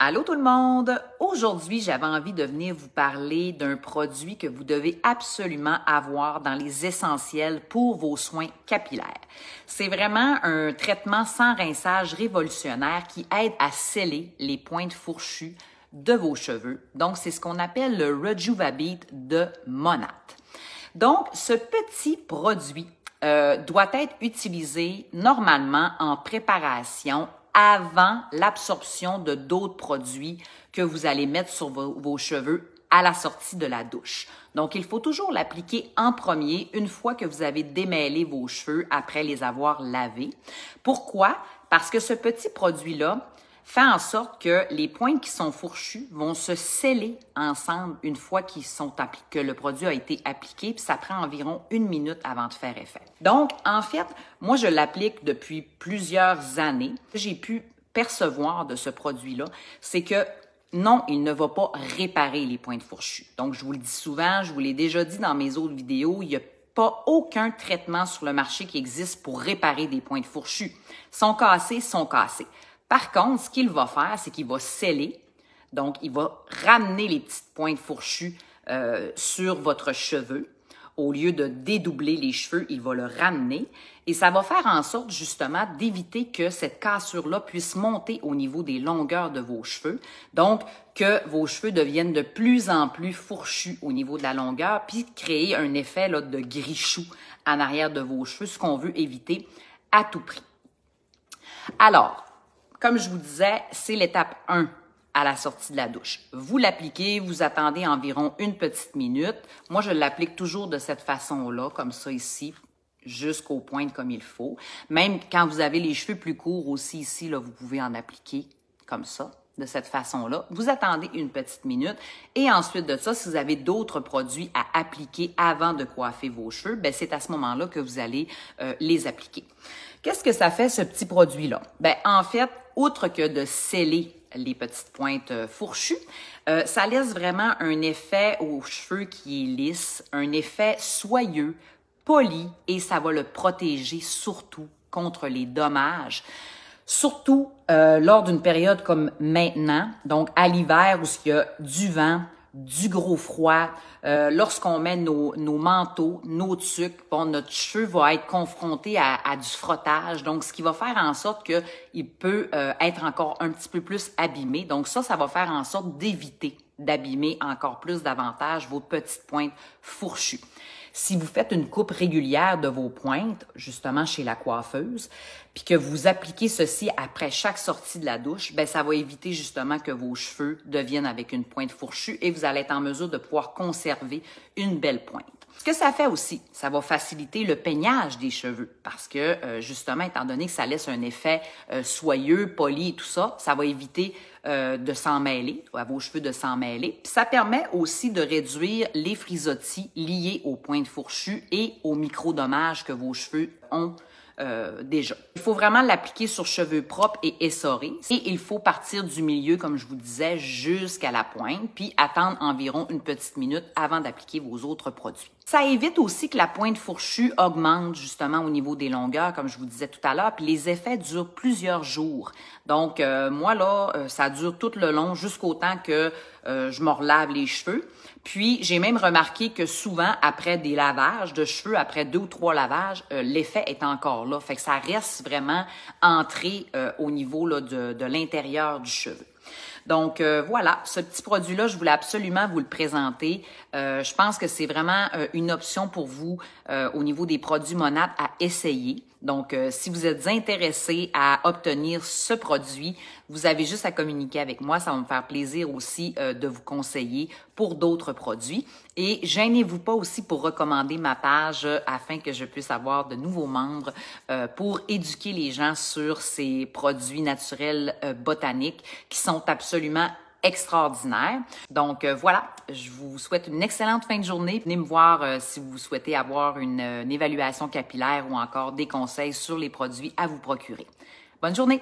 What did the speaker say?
Allô tout le monde! Aujourd'hui, j'avais envie de venir vous parler d'un produit que vous devez absolument avoir dans les essentiels pour vos soins capillaires. C'est vraiment un traitement sans rinçage révolutionnaire qui aide à sceller les pointes fourchues de vos cheveux. Donc, c'est ce qu'on appelle le Rejuvabit de Monat. Donc, ce petit produit doit être utilisé normalement en préparation avant l'absorption de d'autres produits que vous allez mettre sur vos cheveux à la sortie de la douche. Donc, il faut toujours l'appliquer en premier une fois que vous avez démêlé vos cheveux après les avoir lavés. Pourquoi? Parce que ce petit produit-là fait en sorte que les pointes qui sont fourchues vont se sceller ensemble une fois que le produit a été appliqué, puis ça prend environ 1 minute avant de faire effet. Donc, en fait, moi, je l'applique depuis plusieurs années. Ce que j'ai pu percevoir de ce produit-là, c'est que non, il ne va pas réparer les pointes fourchues. Donc, je vous le dis souvent, je vous l'ai déjà dit dans mes autres vidéos, il n'y a pas aucun traitement sur le marché qui existe pour réparer des pointes fourchues. Sont cassés, sont cassés. Par contre, ce qu'il va faire, c'est qu'il va sceller, donc il va ramener les petites pointes fourchues sur votre cheveu. Au lieu de dédoubler les cheveux, il va le ramener et ça va faire en sorte justement d'éviter que cette cassure-là puisse monter au niveau des longueurs de vos cheveux. Donc, que vos cheveux deviennent de plus en plus fourchus au niveau de la longueur, puis créer un effet là, de gris-chou en arrière de vos cheveux, ce qu'on veut éviter à tout prix. Alors, comme je vous disais, c'est l'étape 1 à la sortie de la douche. Vous l'appliquez, vous attendez environ 1 petite minute. Moi, je l'applique toujours de cette façon-là, comme ça ici, jusqu'aux pointes comme il faut. Même quand vous avez les cheveux plus courts aussi ici, là, vous pouvez en appliquer comme ça, de cette façon-là. Vous attendez 1 petite minute et ensuite de ça, si vous avez d'autres produits à appliquer avant de coiffer vos cheveux, ben c'est à ce moment-là que vous allez les appliquer. Qu'est-ce que ça fait, ce petit produit-là? Ben, en fait, outre que de sceller les petites pointes fourchues, ça laisse vraiment un effet aux cheveux qui est lisse, un effet soyeux, poli, et ça va le protéger surtout contre les dommages. Surtout lors d'une période comme maintenant, donc à l'hiver où il y a du vent, du gros froid, lorsqu'on met nos manteaux, nos tuques, bon, notre cheveu va être confronté à du frottage, donc ce qui va faire en sorte qu'il peut être encore un petit peu plus abîmé. Donc ça va faire en sorte d'éviter d'abîmer encore plus davantage vos petites pointes fourchues. Si vous faites une coupe régulière de vos pointes, justement chez la coiffeuse, puis que vous appliquez ceci après chaque sortie de la douche, ben ça va éviter justement que vos cheveux deviennent avec une pointe fourchue et vous allez être en mesure de pouvoir conserver une belle pointe. Ce que ça fait aussi, ça va faciliter le peignage des cheveux parce que justement, étant donné que ça laisse un effet soyeux, poli et tout ça, ça va éviter de s'en mêler, à vos cheveux de s'en mêler. Puis ça permet aussi de réduire les frisottis liés aux pointes fourchues et aux micro-dommages que vos cheveux ont déjà. Il faut vraiment l'appliquer sur cheveux propres et essorés. Et il faut partir du milieu, comme je vous disais, jusqu'à la pointe, puis attendre environ 1 petite minute avant d'appliquer vos autres produits. Ça évite aussi que la pointe fourchue augmente justement au niveau des longueurs, comme je vous disais tout à l'heure, puis les effets durent plusieurs jours. Donc, moi, là, ça dure tout le long jusqu'au temps que je me relave les cheveux. Puis, j'ai même remarqué que souvent, après des lavages de cheveux, après 2 ou 3 lavages, l'effet est encore là. Fait que ça reste vraiment entré au niveau là, de l'intérieur du cheveu. Donc, voilà, ce petit produit-là, je voulais absolument vous le présenter. Je pense que c'est vraiment une option pour vous au niveau des produits Monat à essayer. Donc, si vous êtes intéressé à obtenir ce produit, vous avez juste à communiquer avec moi. Ça va me faire plaisir aussi de vous conseiller pour d'autres produits. Et gênez-vous pas aussi pour recommander ma page afin que je puisse avoir de nouveaux membres pour éduquer les gens sur ces produits naturels botaniques qui sont absolument extraordinaire. Donc voilà, je vous souhaite une excellente fin de journée. Venez me voir si vous souhaitez avoir une évaluation capillaire ou encore des conseils sur les produits à vous procurer. Bonne journée!